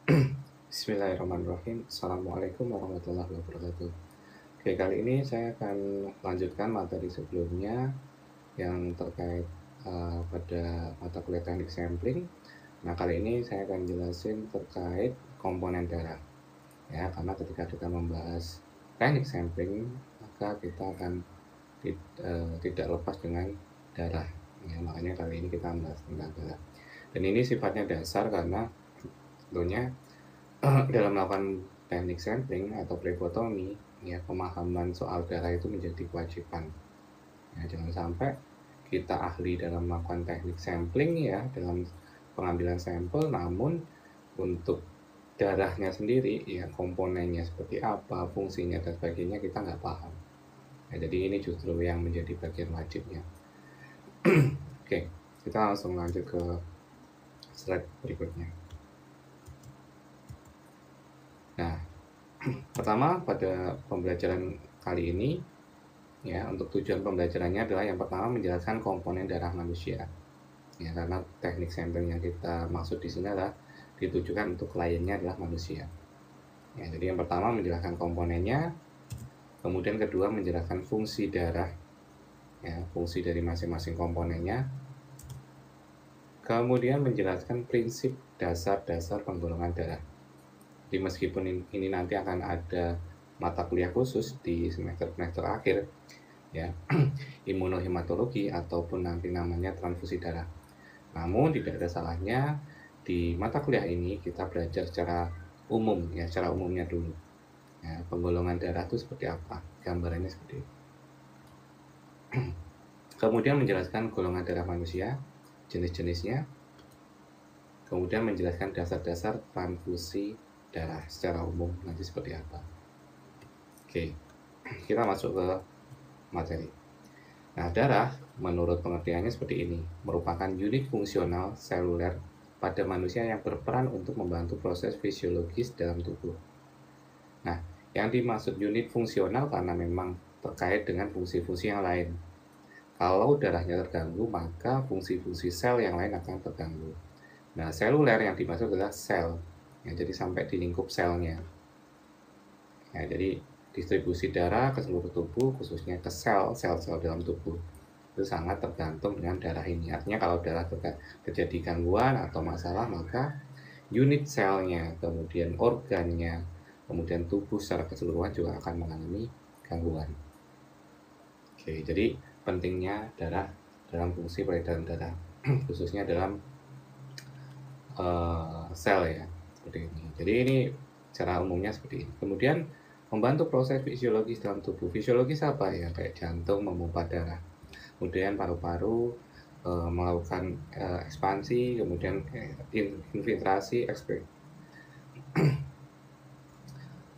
Bismillahirrahmanirrahim. Assalamualaikum warahmatullahi wabarakatuh. Oke, kali ini saya akan lanjutkan materi sebelumnya yang terkait pada mata kuliah teknik sampling. Nah, kali ini saya akan jelasin terkait komponen darah. Ya, karena ketika kita membahas teknik sampling, maka kita akan tidak lepas dengan darah. Ya, makanya kali ini kita membahas tentang darah. Dan ini sifatnya dasar karena tentunya dalam melakukan teknik sampling atau phlebotomi, ya pemahaman soal darah itu menjadi kewajiban. Ya, jangan sampai kita ahli dalam melakukan teknik sampling ya, dalam pengambilan sampel, namun untuk darahnya sendiri, ya komponennya seperti apa, fungsinya dan sebagainya kita nggak paham. Ya, jadi ini justru yang menjadi bagian wajibnya. Oke, kita langsung lanjut ke slide berikutnya. Nah, pertama pada pembelajaran kali ini, ya untuk tujuan pembelajarannya adalah yang pertama menjelaskan komponen darah manusia. Ya, karena teknik sampling yang kita maksud di sini adalah ditujukan untuk kliennya adalah manusia. Ya, jadi yang pertama menjelaskan komponennya, kemudian kedua menjelaskan fungsi darah, ya fungsi dari masing-masing komponennya, kemudian menjelaskan prinsip dasar-dasar penggolongan darah. Jadi meskipun ini nanti akan ada mata kuliah khusus di semester akhir, ya imunohematologi ataupun nanti namanya transfusi darah. Namun tidak ada salahnya di mata kuliah ini kita belajar secara umum, ya secara umumnya dulu. Ya, penggolongan darah itu seperti apa, gambarannya seperti itu. Kemudian menjelaskan golongan darah manusia, jenis-jenisnya, kemudian menjelaskan dasar-dasar transfusi darah secara umum nanti seperti apa. Oke, kita masuk ke materi. Nah, darah menurut pengertiannya seperti ini, merupakan unit fungsional seluler pada manusia yang berperan untuk membantu proses fisiologis dalam tubuh. Nah, yang dimaksud unit fungsional karena memang terkait dengan fungsi-fungsi yang lain. Kalau darahnya terganggu, maka fungsi-fungsi sel yang lain akan terganggu. Nah, seluler yang dimaksud adalah sel, ya, jadi sampai di lingkup selnya. Ya, jadi distribusi darah ke seluruh tubuh, khususnya ke sel-sel dalam tubuh, itu sangat tergantung dengan darah ini. Artinya kalau darah terjadi gangguan atau masalah, maka unit selnya, kemudian organnya, kemudian tubuh secara keseluruhan juga akan mengalami gangguan. Oke, jadi pentingnya darah dalam fungsi peredaran darah, khususnya dalam sel ya, seperti ini. Jadi ini secara umumnya seperti ini. Kemudian membantu proses fisiologis dalam tubuh. Fisiologis apa ya? Kayak jantung memompa darah, kemudian paru-paru melakukan ekspansi, kemudian infiltrasi,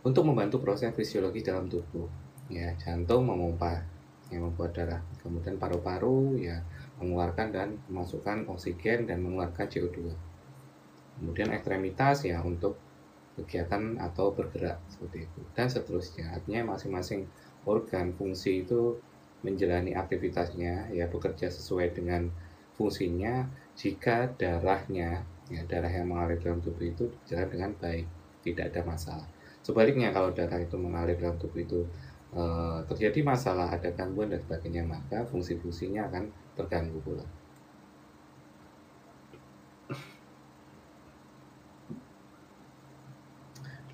untuk membantu proses fisiologis dalam tubuh. Ya, jantung memompa yang membuat darah, kemudian paru-paru ya mengeluarkan dan memasukkan oksigen dan mengeluarkan CO2. Kemudian ekstremitas ya untuk kegiatan atau bergerak seperti itu dan seterusnya. Artinya masing-masing organ fungsi itu menjalani aktivitasnya ya bekerja sesuai dengan fungsinya jika darahnya ya darah yang mengalir dalam tubuh itu berjalan dengan baik, tidak ada masalah. Sebaliknya kalau darah itu mengalir dalam tubuh itu terjadi masalah, ada gangguan dan sebagainya, maka fungsi-fungsinya akan terganggu pula.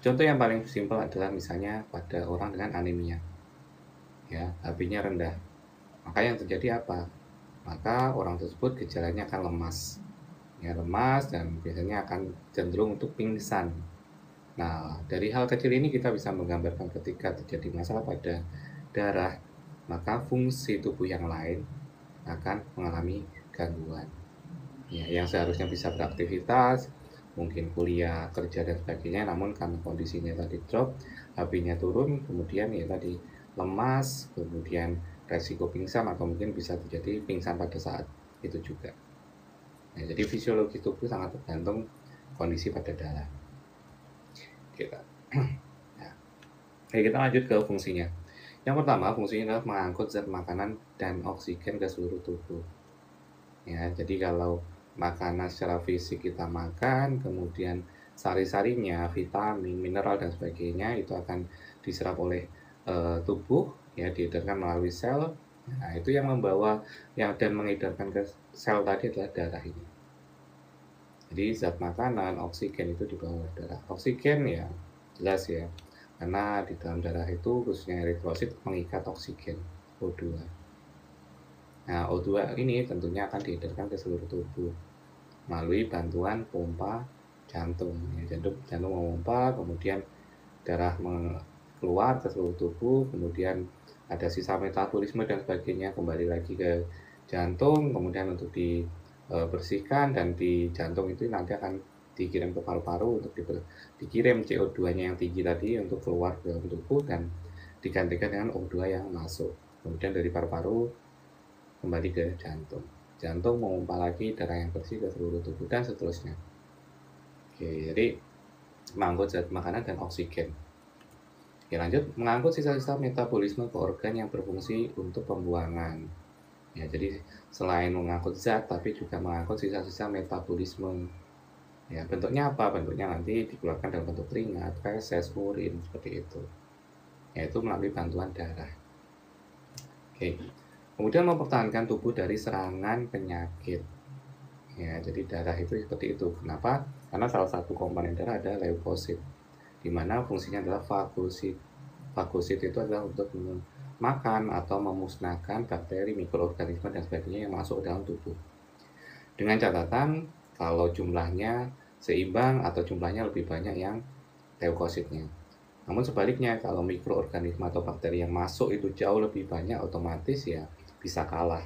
Contoh yang paling simpel adalah misalnya pada orang dengan anemia, ya HB-nya rendah. Maka yang terjadi apa? Maka orang tersebut gejalanya akan lemas, ya lemas dan biasanya akan cenderung untuk pingsan. Nah, dari hal kecil ini kita bisa menggambarkan ketika terjadi masalah pada darah, maka fungsi tubuh yang lain akan mengalami gangguan. Ya, yang seharusnya bisa beraktivitas, mungkin kuliah, kerja dan sebagainya, namun karena kondisinya tadi drop, HB-nya turun, kemudian ya tadi lemas, kemudian resiko pingsan atau mungkin bisa terjadi pingsan pada saat itu juga. Nah, jadi fisiologi tubuh sangat tergantung kondisi pada darah. Kita, ya. Oke, kita lanjut ke fungsinya. Yang pertama, fungsinya adalah mengangkut zat makanan dan oksigen ke seluruh tubuh. Ya, jadi kalau makanan secara fisik kita makan, kemudian sari-sarinya, vitamin, mineral dan sebagainya itu akan diserap oleh tubuh, ya diedarkan melalui sel. Nah, itu yang membawa dan mengedarkan ke sel tadi adalah darah ini. Jadi zat makanan, oksigen itu dibawa oleh darah. Oksigen ya jelas ya, karena di dalam darah itu khususnya eritrosit mengikat oksigen O2. Nah, O2 ini tentunya akan diedarkan ke seluruh tubuh melalui bantuan pompa jantung. Ya, jantung memompa, kemudian darah keluar ke seluruh tubuh, kemudian ada sisa metabolisme dan sebagainya kembali lagi ke jantung, kemudian untuk dibersihkan, dan di jantung itu nanti akan dikirim ke paru-paru untuk dikirim CO2-nya yang tinggi tadi untuk keluar ke dalam tubuh dan digantikan dengan O2 yang masuk. Kemudian dari paru-paru kembali ke jantung. Jantung memompa lagi darah yang bersih ke seluruh tubuh dan seterusnya. Oke, jadi mengangkut zat makanan dan oksigen. Oke, lanjut, mengangkut sisa-sisa metabolisme ke organ yang berfungsi untuk pembuangan. Ya, jadi selain mengangkut zat, tapi juga mengangkut sisa-sisa metabolisme. Ya, bentuknya apa? Bentuknya nanti dikeluarkan dalam bentuk keringat, feses, urin, seperti itu. Yaitu melalui bantuan darah. Oke, kemudian mempertahankan tubuh dari serangan penyakit. Ya, jadi darah itu seperti itu. Kenapa? Karena salah satu komponen darah ada leukosit, di mana fungsinya adalah fagosit. Fagosit itu adalah untuk makan atau memusnahkan bakteri, mikroorganisme dan sebagainya yang masuk ke dalam tubuh. Dengan catatan kalau jumlahnya seimbang atau jumlahnya lebih banyak yang leukositnya. Namun sebaliknya, kalau mikroorganisme atau bakteri yang masuk itu jauh lebih banyak, otomatis ya bisa kalah.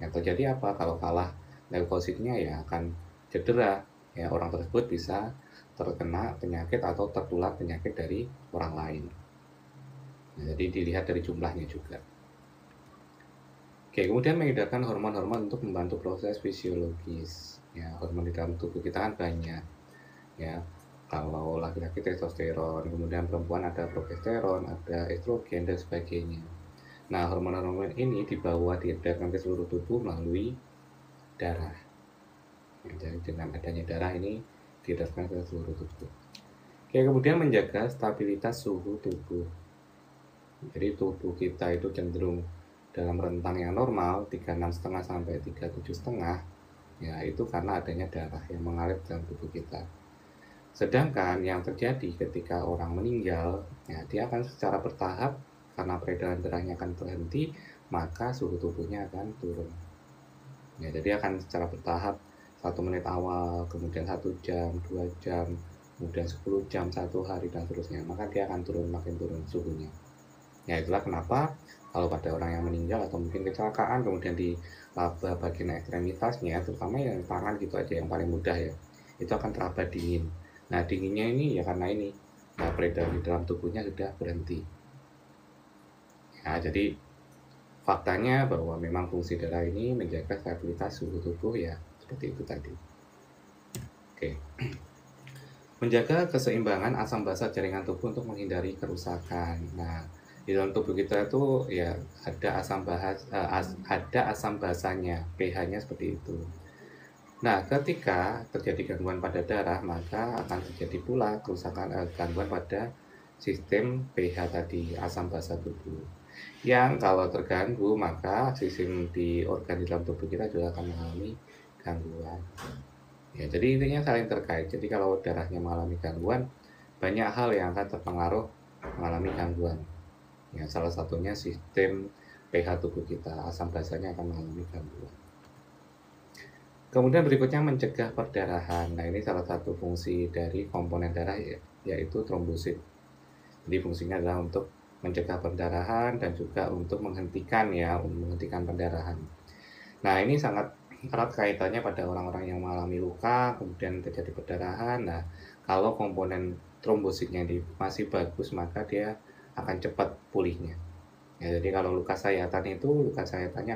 Yang terjadi apa? Kalau kalah leukositnya ya akan cedera. Ya, orang tersebut bisa terkena penyakit atau tertular penyakit dari orang lain. Nah, jadi dilihat dari jumlahnya juga. Oke, kemudian mengedarkan hormon-hormon untuk membantu proses fisiologis. Ya, hormon di dalam tubuh kita kan banyak. Ya, kalau laki-laki testosteron, kemudian perempuan ada progesteron, ada estrogen dan sebagainya. Nah, hormon-hormon ini dibawa diedarkan ke seluruh tubuh melalui darah. Ya, jadi dengan adanya darah ini diedarkan ke seluruh tubuh. Oke, kemudian menjaga stabilitas suhu tubuh. Jadi tubuh kita itu cenderung dalam rentang yang normal 36,5 sampai 37,5. Ya, itu karena adanya darah yang mengalir dalam tubuh kita. Sedangkan yang terjadi ketika orang meninggal, ya dia akan secara bertahap karena peredaran darahnya akan terhenti, maka suhu tubuhnya akan turun. Ya, jadi akan secara bertahap 1 menit awal, kemudian 1 jam, 2 jam, kemudian 10 jam, 1 hari dan seterusnya. Maka dia akan makin turun suhunya. Ya, itulah kenapa kalau pada orang yang meninggal atau mungkin kecelakaan kemudian di laba bagian ekstremitasnya, terutama yang tangan gitu aja yang paling mudah ya, itu akan teraba dingin. Nah, dinginnya ini ya karena ini, nah, peredaran di dalam tubuhnya sudah berhenti. Ya, jadi faktanya bahwa memang fungsi darah ini menjaga stabilitas suhu tubuh ya, seperti itu tadi. Oke. Menjaga keseimbangan asam basa jaringan tubuh untuk menghindari kerusakan. Nah, di dalam tubuh kita itu ya ada asam basanya, pH-nya seperti itu. Nah, ketika terjadi gangguan pada darah, maka akan terjadi pula kerusakan gangguan pada sistem pH tadi, asam basa tubuh. Yang kalau terganggu, maka sistem di organ di dalam tubuh kita juga akan mengalami gangguan. Ya, jadi intinya saling terkait. Jadi kalau darahnya mengalami gangguan, banyak hal yang akan terpengaruh mengalami gangguan. Ya, salah satunya sistem pH tubuh kita, asam basanya akan mengalami gangguan. Kemudian berikutnya mencegah perdarahan. Nah, ini salah satu fungsi dari komponen darah yaitu trombosit. Jadi fungsinya adalah untuk mencegah perdarahan dan juga untuk menghentikan perdarahan. Nah, ini sangat erat kaitannya pada orang-orang yang mengalami luka, kemudian terjadi perdarahan. Nah, kalau komponen trombositnya masih bagus, maka dia akan cepat pulihnya. Ya, jadi kalau luka sayatannya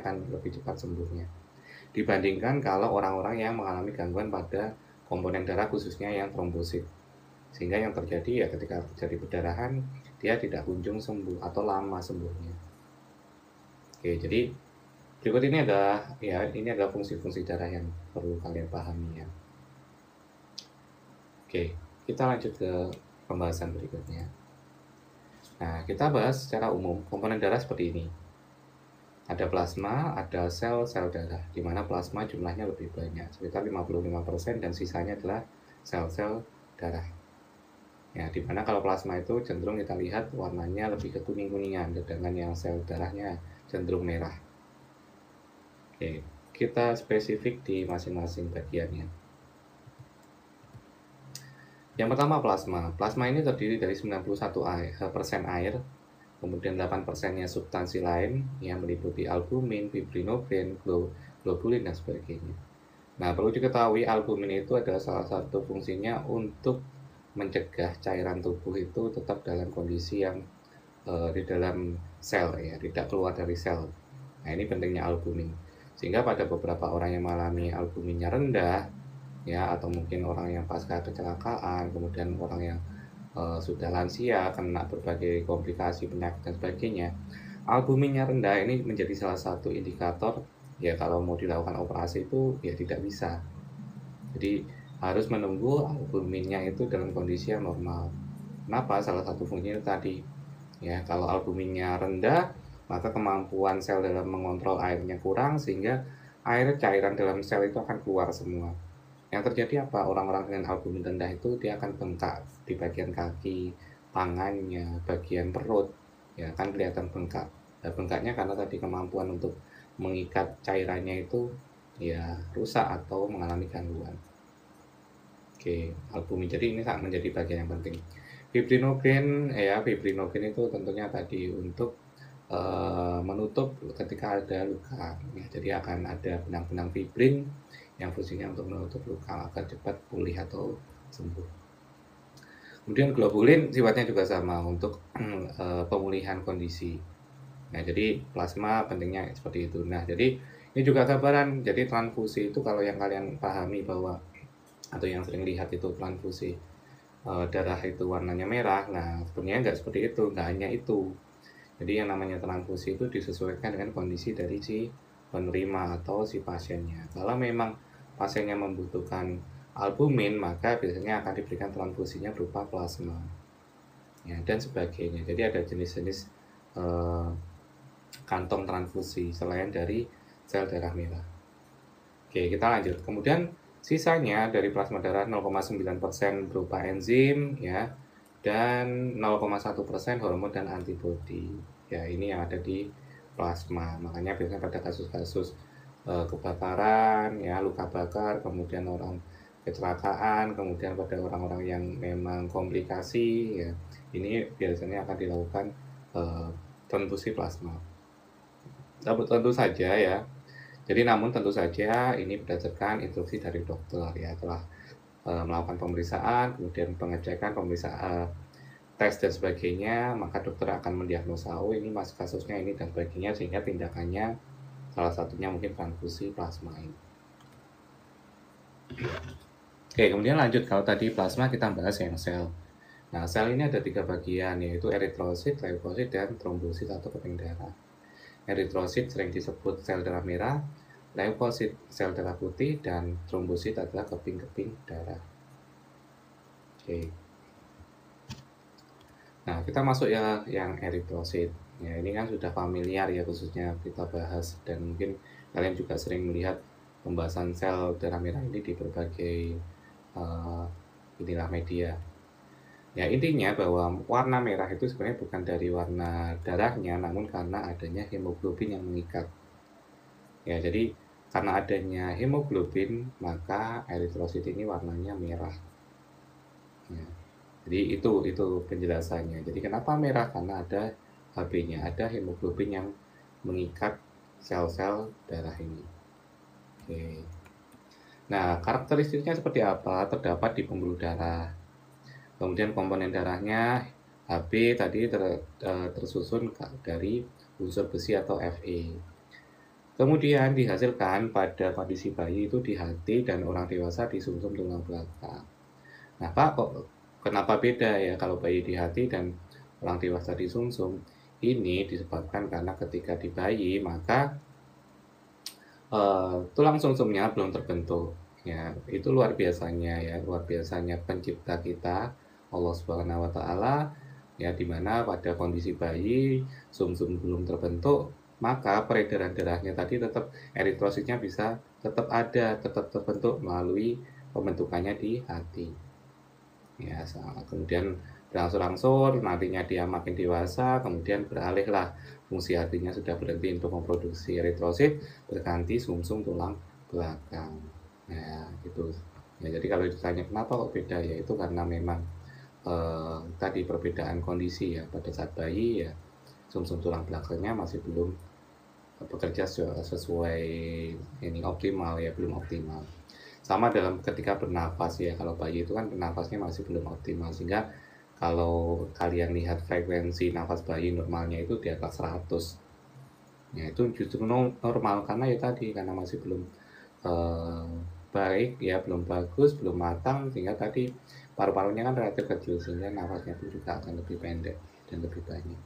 akan lebih cepat sembuhnya dibandingkan kalau orang-orang yang mengalami gangguan pada komponen darah khususnya yang trombosit. Sehingga yang terjadi ya ketika terjadi perdarahan, dia tidak kunjung sembuh atau lama sembuhnya. Oke, jadi berikut ini adalah fungsi-fungsi darah yang perlu kalian pahami ya. Oke. kita lanjut ke pembahasan berikutnya. Nah, kita bahas secara umum komponen darah seperti ini. Ada plasma, ada sel-sel darah, di mana plasma jumlahnya lebih banyak, sekitar 55%, dan sisanya adalah sel-sel darah. Ya, di mana kalau plasma itu cenderung kita lihat warnanya lebih ke kuning-kuningan, sedangkan yang sel darahnya cenderung merah. Oke, kita spesifik di masing-masing bagiannya. Yang pertama plasma. Plasma ini terdiri dari 91% air, kemudian 8%-nya substansi lain yang meliputi albumin, fibrinogen, globulin, dan sebagainya. Nah, perlu diketahui albumin itu adalah salah satu fungsinya untuk mencegah cairan tubuh itu tetap dalam kondisi yang di dalam sel, ya, tidak keluar dari sel. Nah, ini pentingnya albumin. Sehingga pada beberapa orang yang mengalami albuminnya rendah, ya, atau mungkin orang yang pasca kecelakaan, kemudian orang yang sudah lansia, kena berbagai komplikasi penyakit dan sebagainya, albuminnya rendah ini menjadi salah satu indikator ya kalau mau dilakukan operasi itu ya tidak bisa. Jadi harus menunggu albuminnya itu dalam kondisi yang normal. Kenapa? Salah satu fungsinya tadi ya, kalau albuminnya rendah maka kemampuan sel dalam mengontrol airnya kurang, sehingga air cairan dalam sel itu akan keluar semua. Yang terjadi apa? Orang-orang dengan albumin rendah itu dia akan bengkak di bagian kaki, tangannya, bagian perut, ya kan kelihatan bengkak. Nah, bengkaknya karena tadi kemampuan untuk mengikat cairannya itu ya rusak atau mengalami gangguan. Oke, albumin. Jadi ini sangat menjadi bagian yang penting. Fibrinogen, ya fibrinogen itu tentunya tadi untuk menutup ketika ada luka. Ya, jadi akan ada benang-benang fibrin yang fungsinya untuk menutup luka agar cepat pulih atau sembuh. Kemudian globulin sifatnya juga sama untuk pemulihan kondisi. Nah, jadi plasma pentingnya seperti itu. Nah, jadi ini juga gambaran. Jadi transfusi itu kalau yang kalian pahami bahwa atau yang sering lihat itu transfusi darah itu warnanya merah. Nah, sebenarnya nggak seperti itu, nggak hanya itu. Jadi yang namanya transfusi itu disesuaikan dengan kondisi dari si penerima atau si pasiennya. Kalau memang pasiennya membutuhkan albumin, maka biasanya akan diberikan transfusinya berupa plasma, ya, dan sebagainya. Jadi ada jenis-jenis kantong transfusi selain dari sel darah merah. Oke, kita lanjut. Kemudian sisanya dari plasma darah 0,9% berupa enzim, ya, dan 0,1% hormon dan antibodi. Ya, ini yang ada di plasma. Makanya biasanya pada kasus-kasus kebakaran, ya, luka bakar, kemudian orang kecelakaan, kemudian pada orang-orang yang memang komplikasi, ya, ini biasanya akan dilakukan transfusi plasma. Tentu saja ya. Jadi namun tentu saja ini berdasarkan instruksi dari dokter, ya, telah melakukan pemeriksaan, kemudian pengecekan, pemeriksaan, tes dan sebagainya, maka dokter akan mendiagnosa, oh ini mas kasusnya ini dan sebagainya, sehingga tindakannya salah satunya mungkin transfusi plasma ini. Oke, kemudian lanjut, kalau tadi plasma kita bahas yang sel. Nah, sel ini ada 3 bagian, yaitu eritrosit, leukosit, dan trombosit atau keping darah. Eritrosit sering disebut sel darah merah, leukosit sel darah putih, dan trombosit adalah keping-keping darah. Oke. Nah, kita masuk ya yang eritrosit. Ya, ini kan sudah familiar ya, khususnya kita bahas, dan mungkin kalian juga sering melihat pembahasan sel darah merah ini di berbagai inilah media. Ya, intinya bahwa warna merah itu sebenarnya bukan dari warna darahnya, namun karena adanya hemoglobin yang mengikat. Ya, jadi karena adanya hemoglobin, maka eritrosit ini warnanya merah. Ya. Jadi itu penjelasannya. Jadi kenapa merah? Karena ada Hb-nya, ada hemoglobin yang mengikat sel-sel darah ini. Oke. Nah, karakteristiknya seperti apa? Terdapat di pembuluh darah. Kemudian komponen darahnya Hb tadi tersusun dari unsur besi atau Fe. Kemudian dihasilkan pada kondisi bayi itu di hati, dan orang dewasa di sumsum tulang belakang. Nah, Pak, kenapa beda ya kalau bayi di hati dan orang dewasa di sumsum? Ini disebabkan karena ketika di bayi maka tulang sumsumnya belum terbentuk, Ya, itu luar biasanya ya, luar biasanya pencipta kita, Allah Subhanahu wa taala, ya di mana pada kondisi bayi, sumsum belum terbentuk, maka peredaran darahnya tadi tetap eritrositnya bisa tetap ada, tetap terbentuk melalui pembentukannya di hati. Ya, kemudian berangsur-angsur nantinya dia makin dewasa, kemudian beralihlah fungsi hatinya sudah berhenti untuk memproduksi eritrosit, berganti sumsum tulang belakang. Nah, gitu. Ya, jadi kalau ditanya kenapa kok beda, ya itu karena memang tadi perbedaan kondisi ya pada saat bayi ya sumsum tulang belakangnya masih belum bekerja sesuai ini optimal ya, belum optimal. Sama dalam ketika bernafas ya, kalau bayi itu kan bernafasnya masih belum optimal, sehingga kalau kalian lihat frekuensi nafas bayi normalnya itu di atas 100, ya itu justru normal, karena ya tadi karena masih belum eh, baik ya, belum bagus, belum matang, sehingga tadi paru-parunya kan relatif kecil, sehingga nafasnya pun juga akan lebih pendek dan lebih banyak.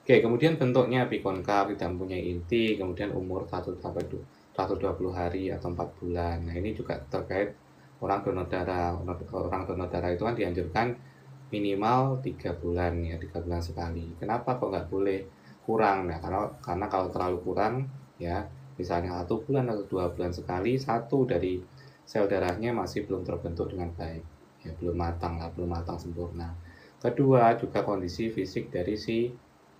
Oke, kemudian bentuknya bikonkav, tidak mempunyai inti, kemudian umur 120 hari atau 4 bulan. Nah, ini juga terkait orang donor darah. Orang donor darah itu kan dianjurkan minimal 3 bulan ya, 3 bulan sekali. Kenapa kok nggak boleh kurang? Nah, karena kalau terlalu kurang ya, misalnya 1 bulan atau 2 bulan sekali, satu dari sel darahnya masih belum terbentuk dengan baik. Ya, belum matang lah, belum matang sempurna. Kedua, juga kondisi fisik dari si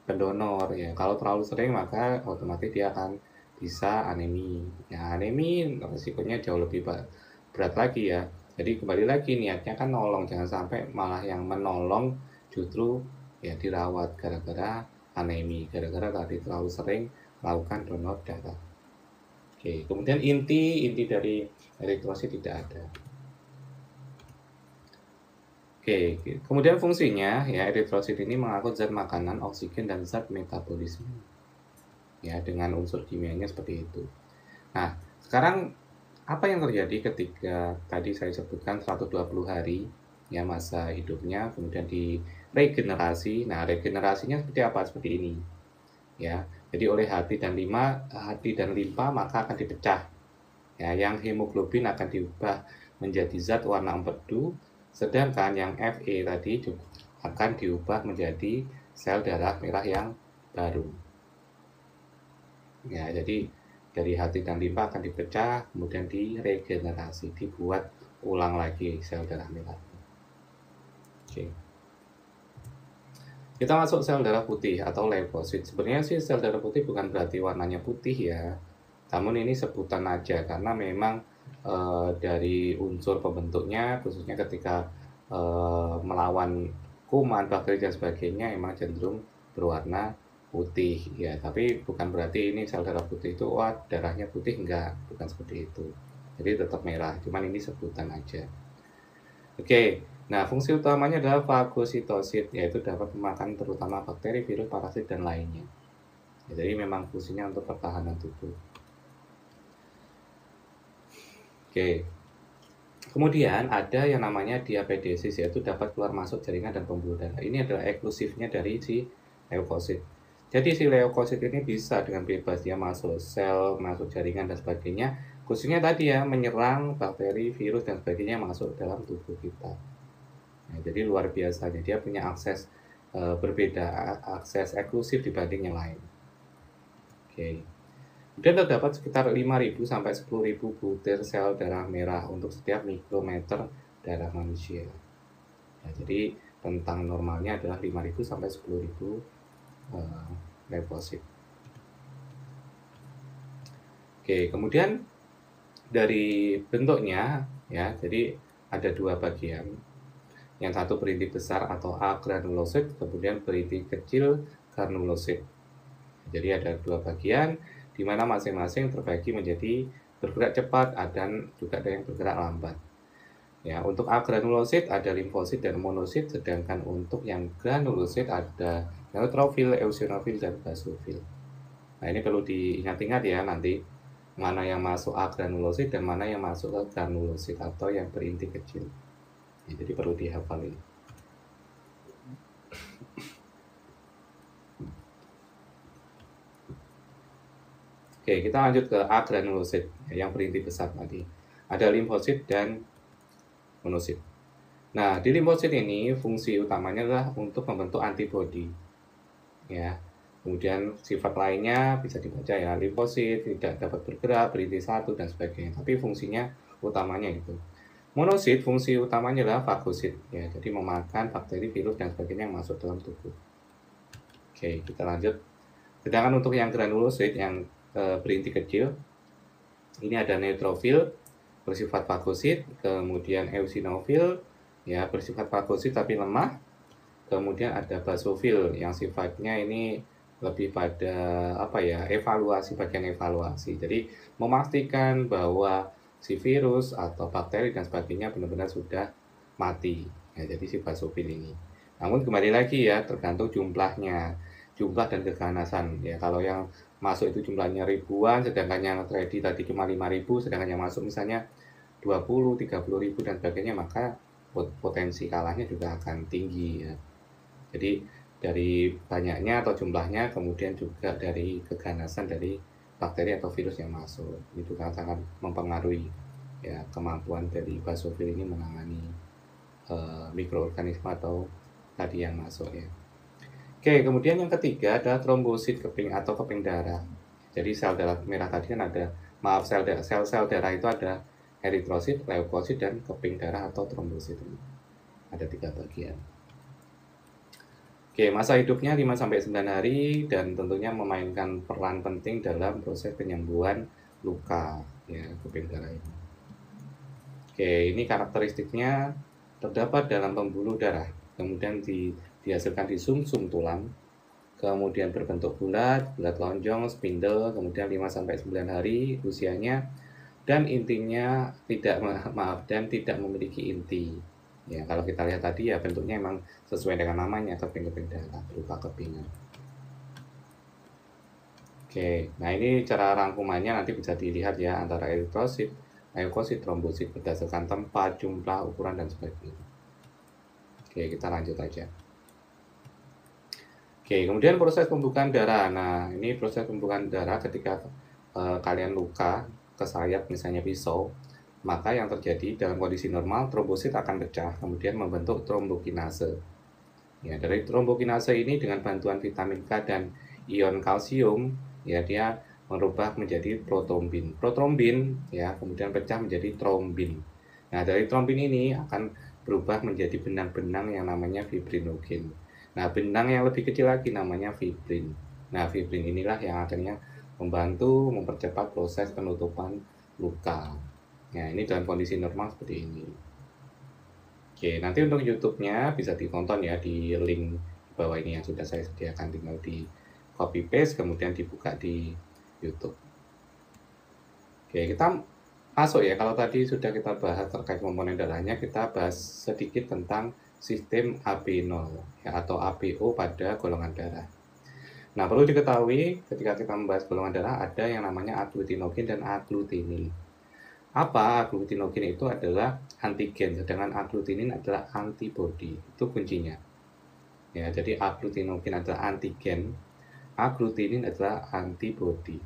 pendonor ya, kalau terlalu sering maka otomatis dia akan bisa anemi ya. Anemi risikonya jauh lebih berat lagi ya. Jadi kembali lagi niatnya kan nolong, jangan sampai malah yang menolong justru ya dirawat gara-gara anemi, gara-gara tadi terlalu sering melakukan donor darah. Oke, kemudian inti dari eritrosit tidak ada. Oke, kemudian fungsinya ya, eritrosit ini mengangkut zat makanan, oksigen, dan zat metabolisme ya, dengan unsur kimianya seperti itu. Nah, sekarang apa yang terjadi ketika tadi saya sebutkan 120 hari ya masa hidupnya, kemudian di regenerasi. Nah, regenerasinya seperti apa? Seperti ini ya. Jadi oleh hati dan limpa maka akan dipecah. Ya, yang hemoglobin akan diubah menjadi zat warna empedu, sedangkan yang Fe tadi akan diubah menjadi sel darah merah yang baru. Ya, jadi dari hati dan limpa akan dipecah, kemudian diregenerasi, dibuat ulang lagi sel darah merah. Oke. Kita masuk sel darah putih atau leukosit. Sebenarnya sih sel darah putih bukan berarti warnanya putih ya, namun ini sebutan aja karena memang dari unsur pembentuknya, khususnya ketika melawan kuman, bakteri dan sebagainya, emang cenderung berwarna putih ya. Tapi bukan berarti ini sel darah putih itu wah darahnya putih, enggak, bukan seperti itu. Jadi tetap merah, cuman ini sebutan aja. Oke, nah fungsi utamanya adalah fagositosit, yaitu dapat memakan terutama bakteri, virus, parasit, dan lainnya. Ya, jadi memang fungsinya untuk pertahanan tubuh. Oke, kemudian ada yang namanya diapedesis, yaitu dapat keluar masuk jaringan dan pembuluh darah. Ini adalah eksklusifnya dari si leukosit. Jadi si leukosit ini bisa dengan bebas dia masuk sel, masuk jaringan dan sebagainya. Khususnya tadi ya, menyerang bakteri, virus dan sebagainya masuk dalam tubuh kita. Nah, jadi luar biasanya dia punya akses berbeda, akses eksklusif dibanding yang lain. Oke. Kemudian terdapat sekitar 5.000 sampai 10.000 butir sel darah merah untuk setiap mikrometer darah manusia. Nah, jadi rentang normalnya adalah 5.000 sampai 10.000 leukosit. Oke, kemudian dari bentuknya ya, jadi ada dua bagian. Yang satu berinti besar atau agranulosit, kemudian berinti kecil granulosit. Jadi ada dua bagian di mana masing-masing terbagi menjadi bergerak cepat dan juga ada yang bergerak lambat. Ya, untuk agranulosit ada limfosit dan monosit, sedangkan untuk yang granulosit ada neutrofil, eosinofil, dan basofil. Nah, ini perlu diingat-ingat ya nanti mana yang masuk agranulosit dan mana yang masuk ke granulosit atau yang berinti kecil. Ya, jadi perlu dihafal ini. Oke, kita lanjut ke agranulosit yang berinti besar tadi. Ada limfosit dan monosit. Nah, di limfosit ini fungsi utamanya adalah untuk membentuk antibodi. Ya. Kemudian sifat lainnya bisa dibaca ya, limfosit tidak dapat bergerak, berinti satu dan sebagainya. Tapi fungsinya utamanya itu. Monosit fungsi utamanya adalah fagosit ya, jadi memakan bakteri, virus dan sebagainya yang masuk dalam tubuh. Oke, kita lanjut. Sedangkan untuk yang granulosit yang berinti kecil, ini ada neutrofil bersifat fagosit, kemudian eosinofil ya bersifat fagosit tapi lemah, kemudian ada basofil yang sifatnya ini lebih pada apa ya, evaluasi, bagian evaluasi. Jadi memastikan bahwa si virus atau bakteri dan sebagainya benar-benar sudah mati. Ya, jadi si basofil ini. Namun kembali lagi ya, tergantung jumlahnya, jumlah dan keganasan. Ya, kalau yang masuk itu jumlahnya ribuan, sedangkan yang ready tadi cuma 5.000, sedangkan yang masuk misalnya 20, 30.000 dan sebagainya, maka potensi kalahnya juga akan tinggi ya. Jadi dari banyaknya atau jumlahnya, kemudian juga dari keganasan dari bakteri atau virus yang masuk, itu sangat mempengaruhi ya kemampuan dari basofil ini menangani mikroorganisme atau tadi yang masuk ya. Oke, kemudian yang ketiga adalah trombosit keping atau keping darah. Jadi sel darah merah tadi kan ada, maaf, sel darah itu ada eritrosit, leukosit, dan keping darah atau trombosit. Ada 3 bagian. Oke, masa hidupnya 5-9 hari dan tentunya memainkan peran penting dalam proses penyembuhan luka ya keping darah ini. Oke, ini karakteristiknya terdapat dalam pembuluh darah, kemudian dihasilkan di sumsum tulang, kemudian berbentuk bulat lonjong, spindle, kemudian 5-9 hari usianya, dan intinya tidak memiliki inti. Ya, kalau kita lihat tadi ya bentuknya memang sesuai dengan namanya, keping-keping darah berupa kepingan. Oke, nah ini cara rangkumannya nanti bisa dilihat ya, antara eritrosit, leukosit, trombosit berdasarkan tempat, jumlah, ukuran dan sebagainya. Oke, kita lanjut aja. Oke, kemudian proses pembukaan darah. Nah, ini proses pembukaan darah ketika kalian luka ke sayap misalnya pisau, maka yang terjadi dalam kondisi normal, trombosit akan pecah, kemudian membentuk trombokinase. Ya, dari trombokinase ini dengan bantuan vitamin K dan ion kalsium, ya dia merubah menjadi protrombin. Protrombin ya kemudian pecah menjadi trombin. Nah, dari trombin ini akan berubah menjadi benang-benang yang namanya fibrinogen. Nah, benang yang lebih kecil lagi namanya fibrin. Nah, fibrin inilah yang akhirnya membantu mempercepat proses penutupan luka. Nah, ini dalam kondisi normal seperti ini. Oke, nanti untuk YouTube-nya bisa ditonton ya di link di bawah ini yang sudah saya sediakan, tinggal di copy paste kemudian dibuka di YouTube. Oke, kita masuk ya. Kalau tadi sudah kita bahas terkait komponen darahnya, kita bahas sedikit tentang sistem AB0 ya, atau ABO pada golongan darah. Nah, perlu diketahui ketika kita membahas golongan darah ada yang namanya agglutinogen dan agglutinil. Apa agglutinogen itu adalah antigen, sedangkan agglutinin adalah antibodi. Itu kuncinya. Ya, jadi agglutinogen adalah antigen, agglutinin adalah antibodi.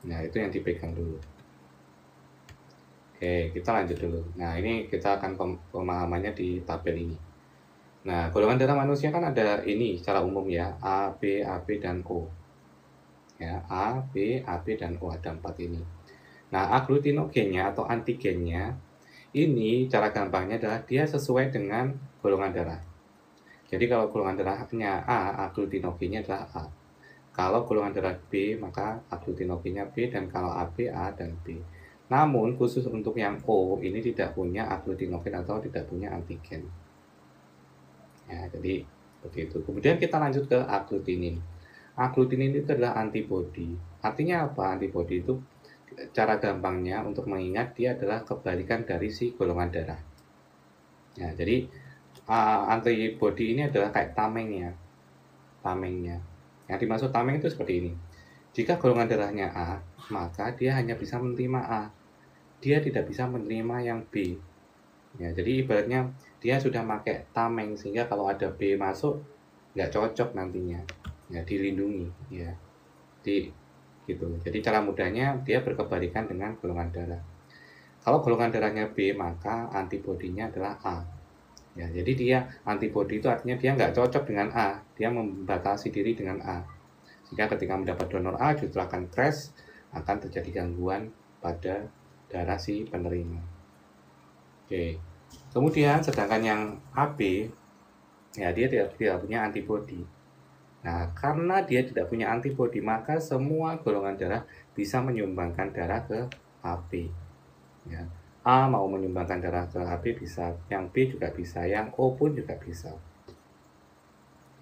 Nah, itu yang dipegang dulu. Oke, kita lanjut dulu. Nah, ini kita akan pemahamannya di tabel ini. Nah, golongan darah manusia kan ada ini secara umum ya, A, B, AB, dan O. Ya, A, B, AB, dan O, ada 4 ini. Nah, agglutinogennya atau antigennya ini cara gampangnya adalah dia sesuai dengan golongan darah. Jadi kalau golongan darahnya A, agglutinogennya adalah A. Kalau golongan darah B, maka agglutinogennya B, dan kalau AB, A dan B. Namun khusus untuk yang O ini tidak punya agglutinogen atau tidak punya antigen. Ya, jadi seperti itu. Kemudian kita lanjut ke agglutinin. Agglutinin itu adalah antibodi. Artinya apa? Antibodi itu cara gampangnya untuk mengingat dia adalah kebalikan dari si golongan darah. Ya, jadi antibodi ini adalah kayak tamengnya. Yang dimaksud tameng itu seperti ini. Jika golongan darahnya A, maka dia hanya bisa menerima A. Dia tidak bisa menerima yang B. Ya, jadi ibaratnya dia sudah pakai tameng sehingga kalau ada B masuk nggak cocok nantinya. Ya, dilindungi ya. Di gitu. Jadi cara mudahnya dia berkebalikan dengan golongan darah. Kalau golongan darahnya B, maka antibodinya adalah A. Ya, jadi dia antibodi itu artinya dia nggak cocok dengan A, dia membatasi diri dengan A. Sehingga ketika mendapat donor A justru akan crash, akan terjadi gangguan pada darah si penerima. Oke. Kemudian sedangkan yang AB, ya dia tidak punya antibodi. Nah, karena dia tidak punya antibodi, maka semua golongan darah bisa menyumbangkan darah ke AB. Ya. A mau menyumbangkan darah ke AB bisa, yang B juga bisa, yang O pun juga bisa.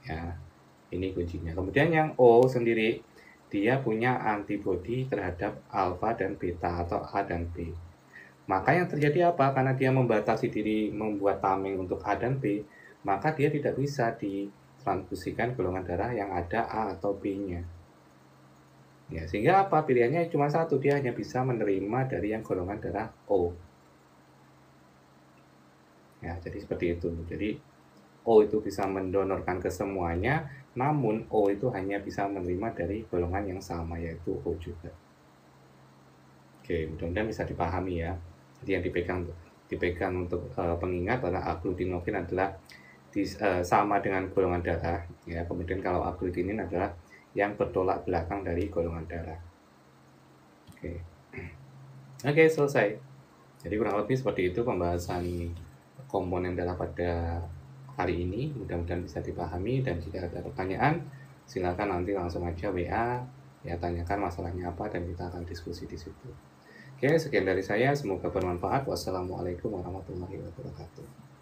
Ya, ini kuncinya. Kemudian yang O sendiri, dia punya antibodi terhadap alfa dan beta atau A dan B. Maka yang terjadi apa? Karena dia membatasi diri membuat tameng untuk A dan B, maka dia tidak bisa ditransfusikan golongan darah yang ada A atau B-nya. Ya, sehingga apa? Pilihannya cuma satu, dia hanya bisa menerima dari yang golongan darah O. Ya, jadi seperti itu. Jadi O itu bisa mendonorkan ke semuanya, namun O itu hanya bisa menerima dari golongan yang sama, yaitu O juga. Oke, mudah-mudahan bisa dipahami ya. Jadi yang dipegang untuk pengingat adalah agglutinin adalah sama dengan golongan darah. Ya, kemudian kalau agglutinin adalah yang bertolak belakang dari golongan darah. Oke, selesai. Jadi kurang lebih seperti itu pembahasan komponen darah pada hari ini. Mudah-mudahan bisa dipahami, dan jika ada pertanyaan silakan nanti langsung aja WA ya, tanyakan masalahnya apa dan kita akan diskusi di situ. Oke, sekian dari saya, semoga bermanfaat. Wassalamualaikum warahmatullahi wabarakatuh.